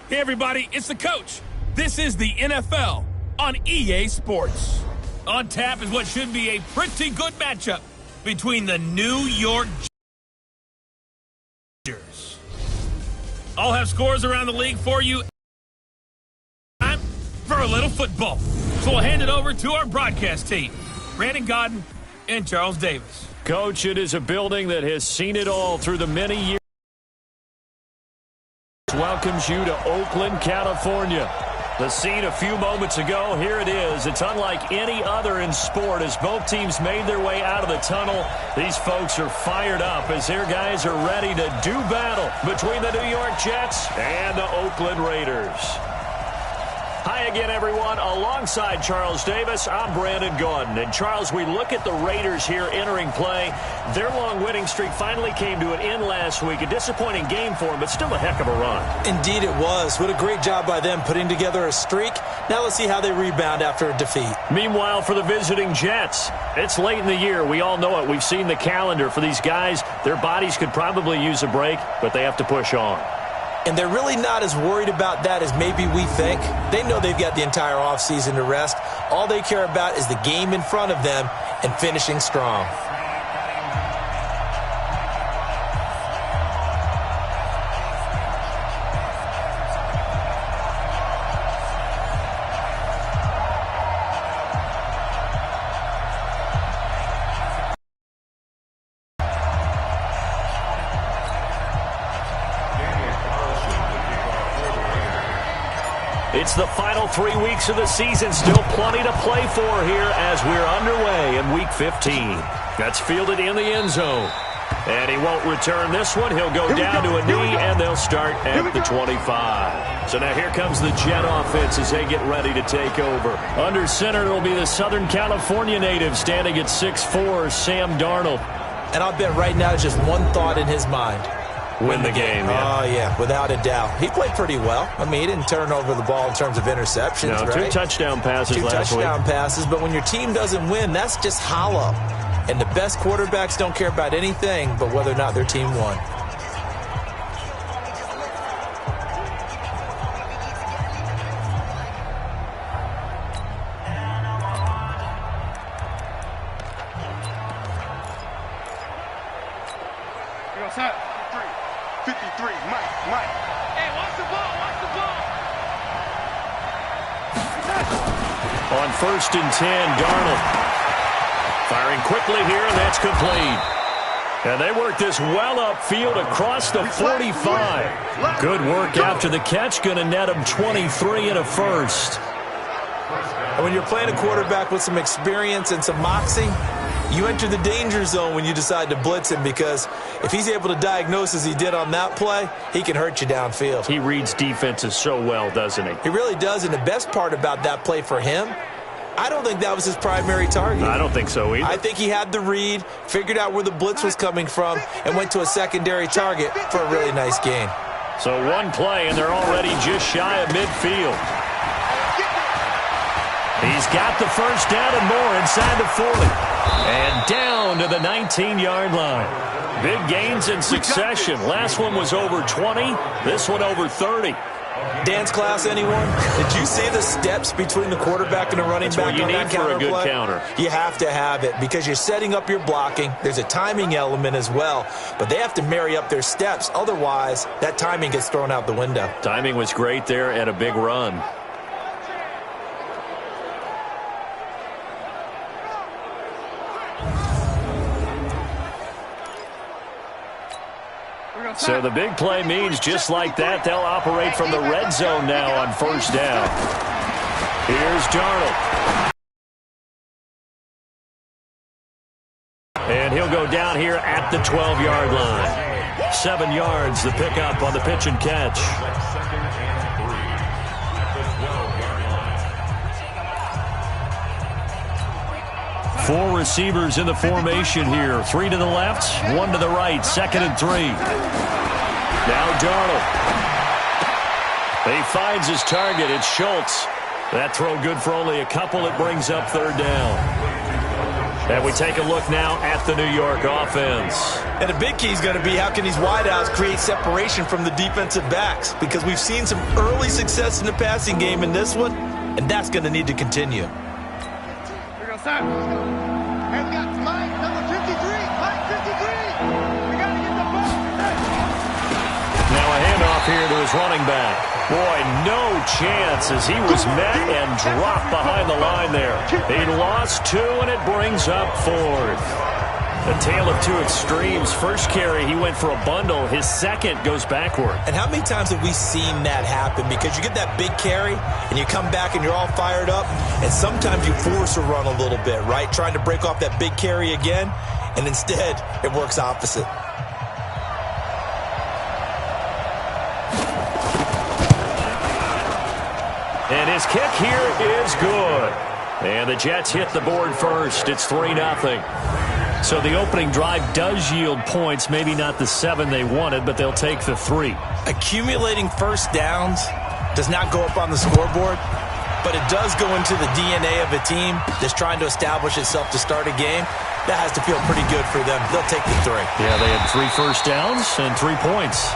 Hey everybody, it's the coach. This is the NFL on EA Sports. On tap is what should be a pretty good matchup between the New York Jets. I'll have scores around the league for you. Time for a little football. So we'll hand it over to our broadcast team, Brandon Godden and Charles Davis. Coach, it is a building that has seen it all through the many years. Welcomes you to Oakland, California. The scene a few moments ago, here it is. It's unlike any other in sport as both teams made their way out of the tunnel. These folks are fired up as their guys are ready to do battle between the New York Jets and the Oakland Raiders. Hi again, everyone. Alongside Charles Davis, I'm Brandon Godden. And Charles, we look at the Raiders here entering play. Their long winning streak finally came to an end last week. A disappointing game for them, but still a heck of a run. Indeed it was. What a great job by them putting together a streak. Now let's see how they rebound after a defeat. Meanwhile, for the visiting Jets, it's late in the year. We all know it. We've seen the calendar for these guys. Their bodies could probably use a break, but they have to push on. And they're really not as worried about that as maybe we think. They know they've got the entire offseason to rest. All they care about is the game in front of them and finishing strong. It's the final 3 weeks of the season. Still plenty to play for here as we're underway in Week 15. That's fielded in the end zone. And he won't return this one. He'll go down to a knee, and they'll start at the 25. So now here comes the Jet offense as they get ready to take over. Under center, it'll be the Southern California native standing at 6'4", Sam Darnold. And I'll bet right now just one thought in his mind. Win the game, yeah. Oh, yeah, without a doubt. He played pretty well. I mean, he didn't turn over the ball in terms of interceptions, no, right? 2 touchdown passes last week. 2 touchdown passes, but when your team doesn't win, that's just hollow. And the best quarterbacks don't care about anything but whether or not their team won. On 1st and 10, Darnold firing quickly here, and that's complete. And they work this well upfield across the 45. Good work after the catch, going to net him 23 and a first. And when you're playing a quarterback with some experience and some moxie, you enter the danger zone when you decide to blitz him, because if he's able to diagnose as he did on that play, he can hurt you downfield. He reads defenses so well, doesn't he? He really does, and the best part about that play for him, I don't think that was his primary target. I don't think so either. I think he had the read, figured out where the blitz was coming from, and went to a secondary target for a really nice gain. So one play, and they're already just shy of midfield. He's got the first down and more inside the 40. And down to the 19-yard line. Big gains in succession. Last one was over 20. This one over 30. Dance class, anyone? Did you see the steps between the quarterback and the running back on that counter play? That's what you need for a good counter. You have to have it because you're setting up your blocking. There's a timing element as well, but they have to marry up their steps. Otherwise, that timing gets thrown out the window. Timing was great there and a big run. So the big play means just like that, they'll operate from the red zone now on 1st down. Here's Darnold. And he'll go down here at the 12-yard line. 7 yards, the pickup on the pitch and catch. Four receivers in the formation here. 3 to the left, 1 to the right. 2nd and 3. Now Darnold. He finds his target. It's Schultz. That throw good for only a couple. It brings up 3rd down. And we take a look now at the New York offense. And the big key is going to be how can these wideouts create separation from the defensive backs, because we've seen some early success in the passing game in this one, and that's going to need to continue. Here we go, sir. And we got Mike, number 53. Mike, 53. We got to get the ball. Now a handoff here to his running back. Boy, no chance as he was met and dropped behind the line there. He lost 2, and it brings up 4th. A tale of two extremes. First carry, he went for a bundle. His second goes backward. And how many times have we seen that happen? Because you get that big carry, and you come back and you're all fired up, and sometimes you force a run a little bit, right? Trying to break off that big carry again, and instead it works opposite. And his kick here is good. And the Jets hit the board first. It's 3-0. So the opening drive does yield points. Maybe not the 7 they wanted, but they'll take the 3. Accumulating first downs does not go up on the scoreboard, but it does go into the DNA of a team that's trying to establish itself to start a game. That has to feel pretty good for them. They'll take the 3. Yeah, they had 3 first downs and 3 points.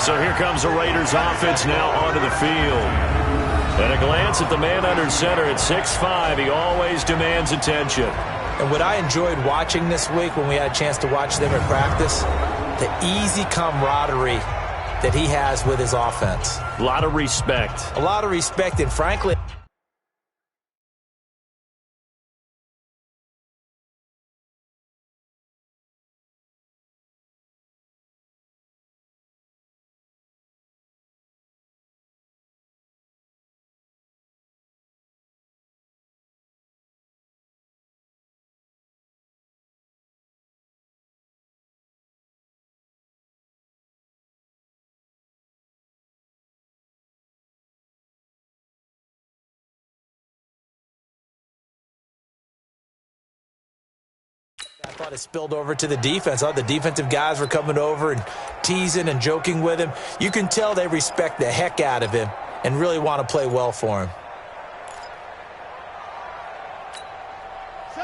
So here comes the Raiders offense now onto the field. And a glance at the man under center at 6'5". He always demands attention. And what I enjoyed watching this week when we had a chance to watch them at practice, the easy camaraderie that he has with his offense. A lot of respect. A lot of respect, and frankly, I thought it spilled over to the defense. All the defensive guys were coming over and teasing and joking with him. You can tell they respect the heck out of him and really want to play well for him.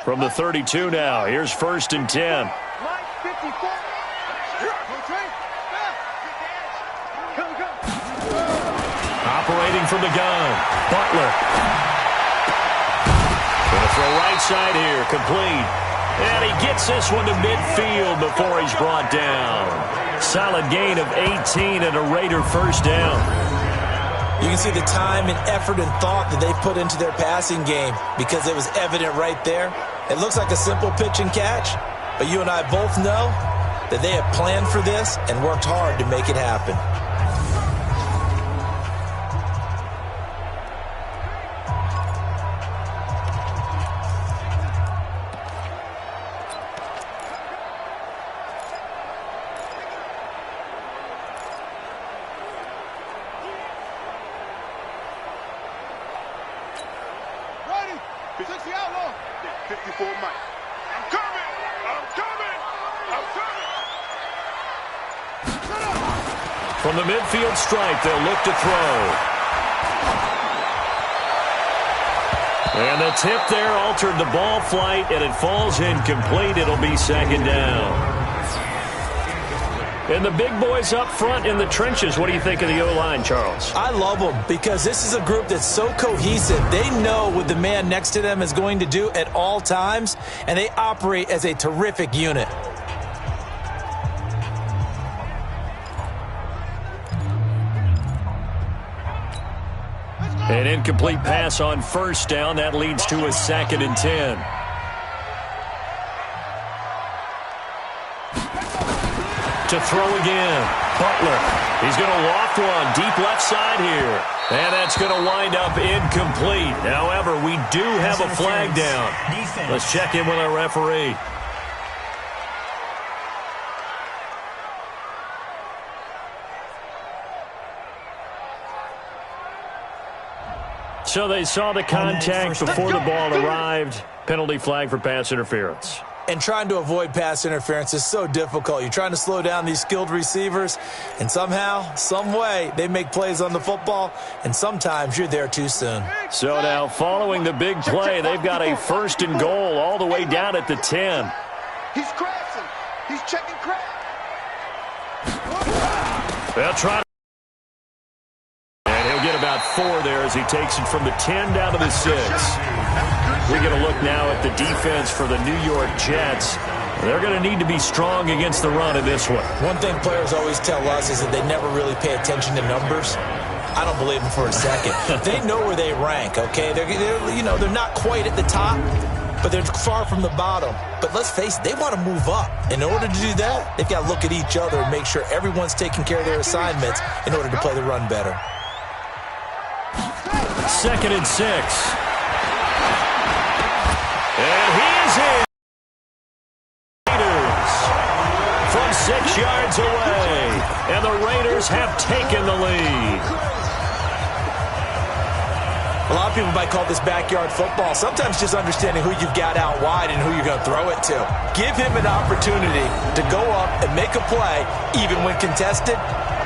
From the 32 now, here's 1st and 10. Mike, 54. Operating from the gun, Butler. Gonna throw right side here, complete. And he gets this one to midfield before he's brought down. Solid gain of 18 and a Raider first down. You can see the time and effort and thought that they put into their passing game because it was evident right there. It looks like a simple pitch and catch, but you and I both know that they have planned for this and worked hard to make it happen. Ready. 60 outlaw. 54 Mike. I'm coming. I'm coming. I'm coming. Shut up. From the midfield stripe, they'll look to throw. And the tip there altered the ball flight, and it falls incomplete. It'll be 2nd down. And the big boys up front in the trenches. What do you think of the O-line, Charles? I love them because this is a group that's so cohesive. They know what the man next to them is going to do at all times, and they operate as a terrific unit. An incomplete pass on 1st down. That leads to a 2nd and 10. To throw again, Butler. He's going to loft one deep left side here. And that's going to wind up incomplete. However, we do have a flag down. Let's check in with our referee. So they saw the contact before the ball arrived. Penalty flag for pass interference. And trying to avoid pass interference is so difficult. You're trying to slow down these skilled receivers, and somehow, some way, they make plays on the football, and sometimes you're there too soon. So now, following the big play, they've got a 1st and goal all the way down at the 10. He's crashing. He's checking crash. They'll try. And he'll get about 4 there as he takes it from the 10 down to the 6. We're going to look now at the defense for the New York Jets. They're going to need to be strong against the run in this one. One thing players always tell us is that they never really pay attention to numbers. I don't believe them for a second. They know where they rank, okay? They're not quite at the top, but they're far from the bottom. But let's face it, they want to move up. In order to do that, they've got to look at each other and make sure everyone's taking care of their assignments in order to play the run better. 2nd and 6. And he is in. Raiders from 6 yards away. And the Raiders have taken the lead. A lot of people might call this backyard football. Sometimes just understanding who you've got out wide and who you're going to throw it to. Give him an opportunity to go up and make a play, even when contested.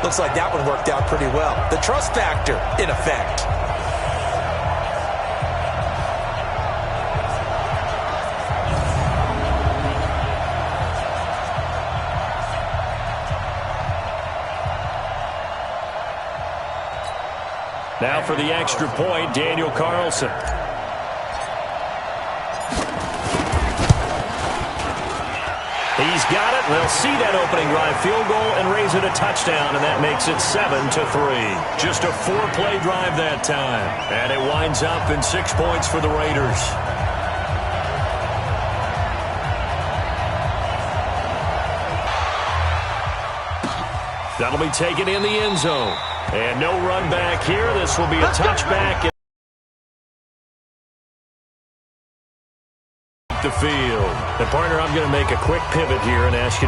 Looks like that one worked out pretty well. The trust factor, in effect. Now for the extra point, Daniel Carlson. He's got it. They'll see that opening drive field goal and raise it a touchdown, and that makes it 7-3. Just a 4-play drive that time. And it winds up in 6 points for the Raiders. That'll be taken in the end zone. And no run back here. This will be a touchback. The field. And partner, I'm going to make a quick pivot here and ask you to